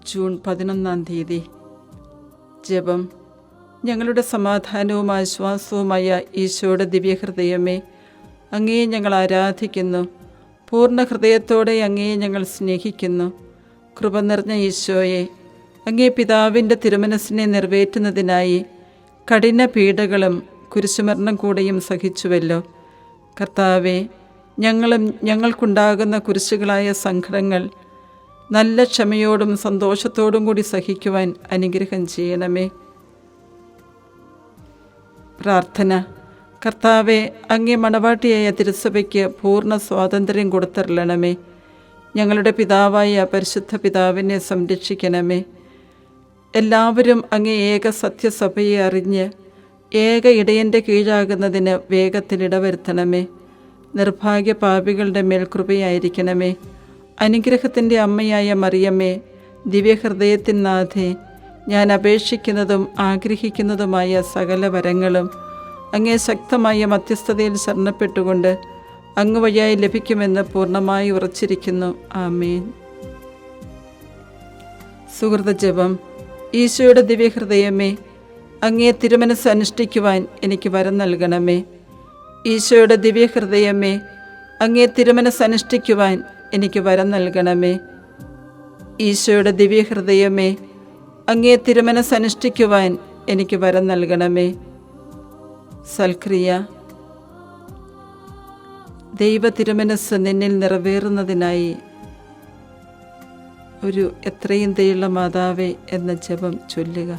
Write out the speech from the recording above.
June 11 ജപം. ഞങ്ങളുടെ സമാധാനവും ആശ്വാസവുമായ ഈശോയുടെ ദിവ്യഹൃദയമേ, അങ്ങയെ ഞങ്ങൾ ആരാധിക്കുന്നു. പൂർണ്ണ ഹൃദയത്തോടെ അങ്ങയെ ഞങ്ങൾ സ്നേഹിക്കുന്നു. കൃപ നിറഞ്ഞ ഈശോയെ, അങ്ങേ പിതാവിൻ്റെ തിരുമനസ്സിനെ നിറവേറ്റുന്നതിനായി കഠിന പീഡകളും കുരിശുമരണം കൂടെയും സഹിച്ചുവല്ലോ. കർത്താവെ, ഞങ്ങൾക്കുണ്ടാകുന്ന കുരിശുകളായ സങ്കടങ്ങൾ നല്ല ക്ഷമയോടും സന്തോഷത്തോടും കൂടി സഹിക്കുവാൻ അനുഗ്രഹം ചെയ്യണമേ. പ്രാർത്ഥന. കർത്താവെ, അങ്ങേ മണവാട്ടിയായ തിരുസഭയ്ക്ക് പൂർണ്ണ സ്വാതന്ത്ര്യം കൊടുത്തരുളണമേ. ഞങ്ങളുടെ പിതാവായ പരിശുദ്ധ പിതാവിനെ സംരക്ഷിക്കണമേ. എല്ലാവരും അങ്ങേ ഏക സത്യസഭയെ അറിഞ്ഞ് ഏക ഇടയൻ്റെ കീഴാകുന്നതിന് വേഗത്തിൽ ഇടവരുത്തണമേ. നിർഭാഗ്യ പാപികളുടെ മേൽ കൃപയായിരിക്കണമേ. അനുഗ്രഹത്തിൻ്റെ അമ്മയായ മറിയമ്മേ, ദിവ്യഹൃദയത്തിൻ നാഥേ, ഞാൻ അപേക്ഷിക്കുന്നതും ആഗ്രഹിക്കുന്നതുമായ സകല വരങ്ങളും അങ്ങേ ശക്തമായ മധ്യസ്ഥതയിൽ ശരണപ്പെട്ടുകൊണ്ട് അങ്ങ് വഴിയായി ലഭിക്കുമെന്ന് പൂർണ്ണമായി ഉറച്ചിരിക്കുന്നു. ആമേൻ. സുഹൃത ജപം. ഈശോയുടെ ദിവ്യഹൃദയമേ, അങ്ങേ തിരുമനസ് അനുഷ്ഠിക്കുവാൻ എനിക്ക് വരം നൽകണമേ. ഈശോയുടെ ദിവ്യഹൃദയമേ, അങ്ങേ തിരുമനസ് അനുഷ്ഠിക്കുവാൻ എനിക്ക് വരം നൽകണമേ. ഈശോയുടെ ദിവ്യഹൃദയമേ, അങ്ങേ തിരുമനസ് അനുഷ്ഠിക്കുവാൻ എനിക്ക് വരം നൽകണമേ. സൽക്രിയ. ദൈവ തിരുമനസ് നിന്നിൽ നിറവേറുന്നതിനായി ഒരു എത്രയും ദയുള്ള മാതാവേ എന്ന ജപം ചൊല്ലുക.